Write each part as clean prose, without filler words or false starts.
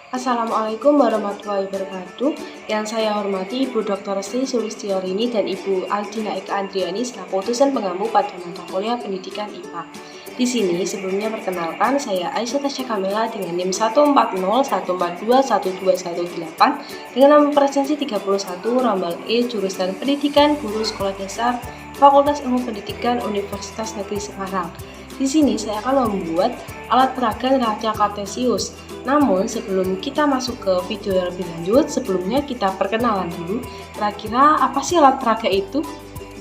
Assalamualaikum warahmatullahi wabarakatuh. Yang saya hormati Ibu Dr. Sri Sulistiorini dan Ibu Aldina Eka Andriani selaku dosen pengampu pada mata kuliah Pendidikan IPA. Di sini sebelumnya perkenalkan, saya Aisyah Tasya Kamila dengan NIM 14014212118 dengan nama presensi 31 Rambal E jurusan Pendidikan Guru Sekolah Dasar Fakultas Ilmu Pendidikan Universitas Negeri Semarang. Di sini saya akan membuat alat peraga neraca kartesius. Namun sebelum kita masuk ke video yang lebih lanjut, sebelumnya kita perkenalan dulu. Kira-kira apa sih alat peraga itu?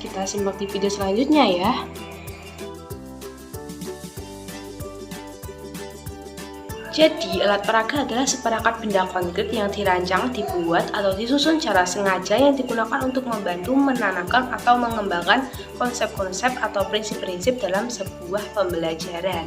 Kita simak di video selanjutnya ya. Jadi, alat peraga adalah seperangkat benda konkret yang dirancang, dibuat, atau disusun secara sengaja yang digunakan untuk membantu menanamkan atau mengembangkan konsep-konsep atau prinsip-prinsip dalam sebuah pembelajaran.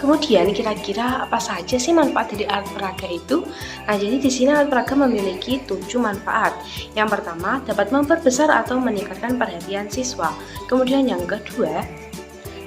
Kemudian kira-kira apa saja sih manfaat dari alat peraga itu? Nah, jadi di sini alat peraga memiliki 7 manfaat. Yang pertama, dapat memperbesar atau meningkatkan perhatian siswa. Kemudian yang kedua,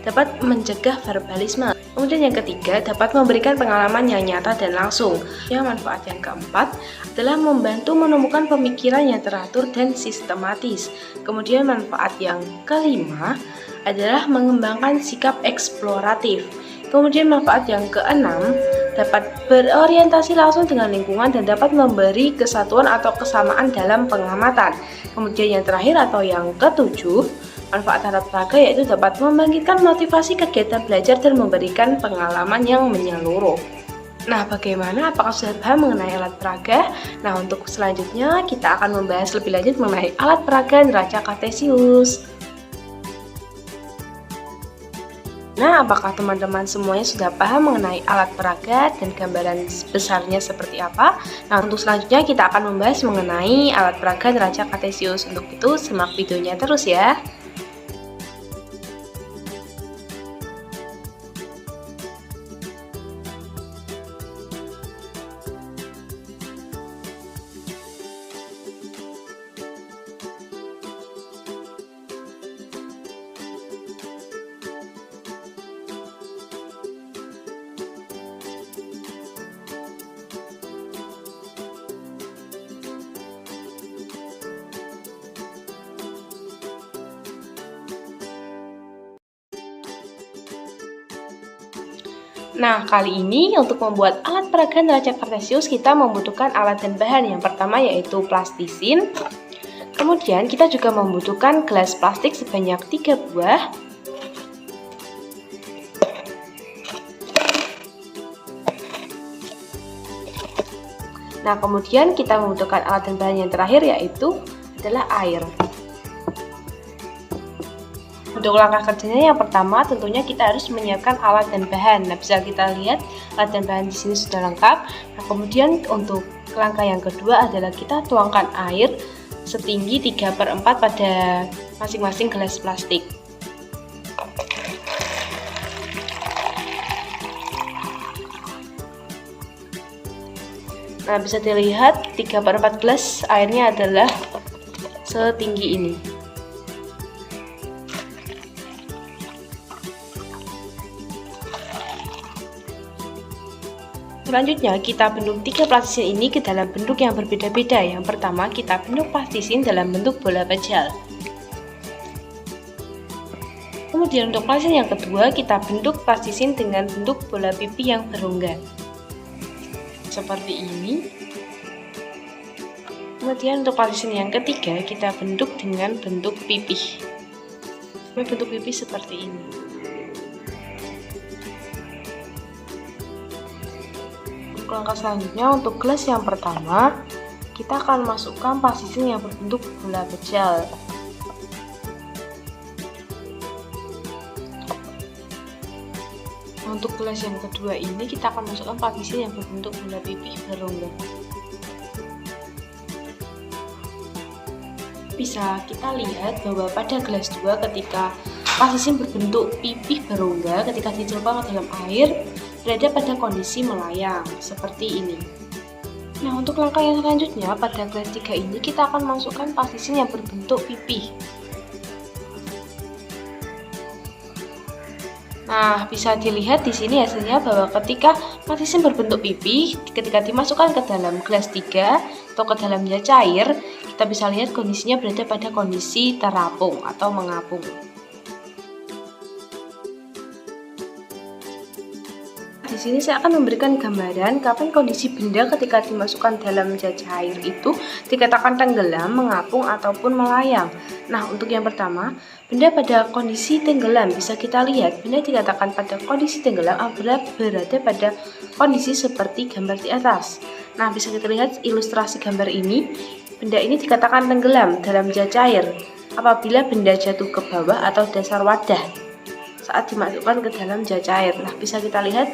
dapat mencegah verbalisme. Kemudian yang ketiga, dapat memberikan pengalaman yang nyata dan langsung. Yang manfaat yang keempat adalah membantu menemukan pemikiran yang teratur dan sistematis. Kemudian manfaat yang kelima adalah mengembangkan sikap eksploratif. Kemudian manfaat yang keenam, dapat berorientasi langsung dengan lingkungan dan dapat memberi kesatuan atau kesamaan dalam pengamatan. Kemudian yang terakhir atau yang ketujuh, manfaat alat peraga yaitu dapat membangkitkan motivasi kegiatan belajar dan memberikan pengalaman yang menyeluruh. Nah, bagaimana? Apakah sudah paham mengenai alat peraga? Nah, untuk selanjutnya kita akan membahas lebih lanjut mengenai alat peraga neraca kartesius. Nah, apakah teman-teman semuanya sudah paham mengenai alat peraga dan gambaran besarnya seperti apa? Nah, untuk selanjutnya kita akan membahas mengenai alat peraga neraca kartesius. Untuk itu, simak videonya terus ya. Nah, kali ini untuk membuat alat peraga neraca kartesius kita membutuhkan alat dan bahan. Yang pertama yaitu plastisin. Kemudian kita juga membutuhkan gelas plastik sebanyak 3 buah. Nah, kemudian kita membutuhkan alat dan bahan yang terakhir yaitu adalah air. Untuk langkah kerjanya yang pertama tentunya kita harus menyiapkan alat dan bahan. Nah, bisa kita lihat alat dan bahan di sini sudah lengkap. Nah, kemudian untuk langkah yang kedua adalah kita tuangkan air setinggi 3/4 pada masing-masing gelas plastik. Nah, bisa dilihat 3/4 gelas airnya adalah setinggi ini. Selanjutnya, kita bentuk 3 plastisin ini ke dalam bentuk yang berbeda-beda. Yang pertama, kita bentuk plastisin dalam bentuk bola pejal. Kemudian untuk plastisin yang kedua, kita bentuk plastisin dengan bentuk bola pipi yang berongga. Seperti ini. Kemudian untuk plastisin yang ketiga, kita bentuk dengan bentuk pipih. Bentuk pipih seperti ini. Langkah selanjutnya untuk gelas yang pertama, kita akan masukkan plastisin yang berbentuk bola pejal. Untuk gelas yang kedua ini kita akan masukkan plastisin yang berbentuk bola pipih berongga. Bisa kita lihat bahwa pada gelas 2 ketika Pasisin berbentuk pipih berongga ketika dicelupkan ke dalam air berada pada kondisi melayang, seperti ini. Nah, untuk langkah yang selanjutnya, pada kelas 3 ini kita akan masukkan pasisin yang berbentuk pipih. Nah, bisa dilihat di sini hasilnya bahwa ketika pasisin berbentuk pipih, ketika dimasukkan ke dalam gelas 3 atau ke dalam zat cair, kita bisa lihat kondisinya berada pada kondisi terapung atau mengapung. Di sini saya akan memberikan gambaran kapan kondisi benda ketika dimasukkan dalam zat cair itu dikatakan tenggelam, mengapung, ataupun melayang. Nah, untuk yang pertama, benda pada kondisi tenggelam bisa kita lihat benda dikatakan pada kondisi tenggelam apabila berada pada kondisi seperti gambar di atas. Nah, bisa kita lihat ilustrasi gambar ini, benda ini dikatakan tenggelam dalam zat cair apabila benda jatuh ke bawah atau dasar wadah saat dimasukkan ke dalam zat cair. Nah, bisa kita lihat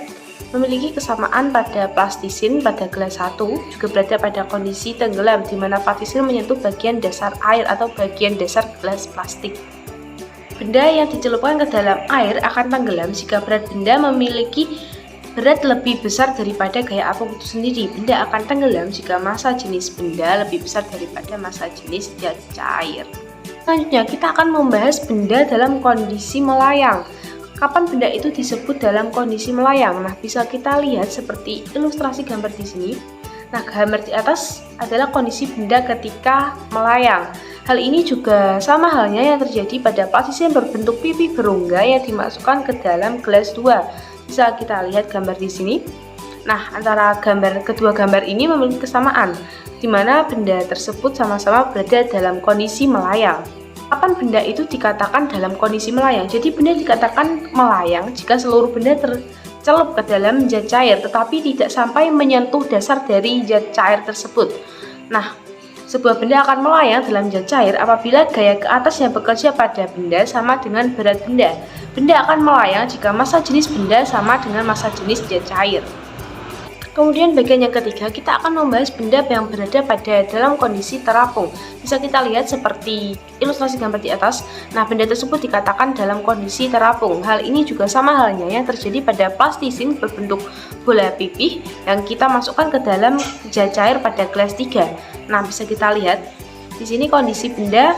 memiliki kesamaan pada plastisin pada gelas 1 juga berada pada kondisi tenggelam di mana plastisin menyentuh bagian dasar air atau bagian dasar gelas plastik. Benda yang dicelupkan ke dalam air akan tenggelam jika berat benda memiliki berat lebih besar daripada gaya apung itu sendiri. Benda akan tenggelam jika massa jenis benda lebih besar daripada massa jenis zat cair. Selanjutnya kita akan membahas benda dalam kondisi melayang. Kapan benda itu disebut dalam kondisi melayang? Nah, bisa kita lihat seperti ilustrasi gambar di sini. Nah, gambar di atas adalah kondisi benda ketika melayang. Hal ini juga sama halnya yang terjadi pada pasisin berbentuk pipih berongga yang dimasukkan ke dalam gelas 2. Bisa kita lihat gambar di sini. Nah, antara kedua gambar ini memiliki kesamaan, di mana benda tersebut sama-sama berada dalam kondisi melayang. Kapan benda itu dikatakan dalam kondisi melayang? Jadi benda dikatakan melayang jika seluruh benda tercelup ke dalam zat cair tetapi tidak sampai menyentuh dasar dari zat cair tersebut. Nah, sebuah benda akan melayang dalam zat cair apabila gaya ke atas yang bekerja pada benda sama dengan berat benda. Benda akan melayang jika massa jenis benda sama dengan massa jenis zat cair. Kemudian bagian yang ketiga, kita akan membahas benda yang berada pada dalam kondisi terapung. Bisa kita lihat seperti ilustrasi gambar di atas. Nah, benda tersebut dikatakan dalam kondisi terapung. Hal ini juga sama halnya yang terjadi pada plastisin berbentuk bola pipih yang kita masukkan ke dalam zat cair pada gelas 3. Nah, bisa kita lihat di sini kondisi benda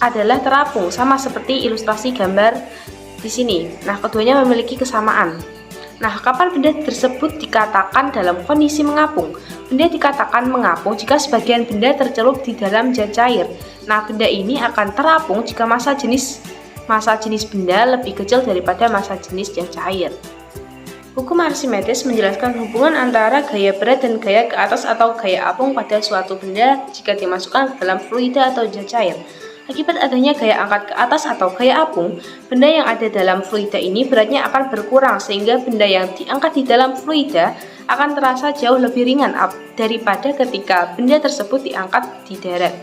adalah terapung, sama seperti ilustrasi gambar di sini. Nah, keduanya memiliki kesamaan. Nah, kapan benda tersebut dikatakan dalam kondisi mengapung? Benda dikatakan mengapung jika sebagian benda tercelup di dalam zat cair. Nah, benda ini akan terapung jika massa jenis benda lebih kecil daripada massa jenis zat cair. Hukum Archimedes menjelaskan hubungan antara gaya berat dan gaya ke atas atau gaya apung pada suatu benda jika dimasukkan ke dalam fluida atau zat cair. Akibat adanya gaya angkat ke atas atau gaya apung, benda yang ada dalam fluida ini beratnya akan berkurang sehingga benda yang diangkat di dalam fluida akan terasa jauh lebih ringan daripada ketika benda tersebut diangkat di darat.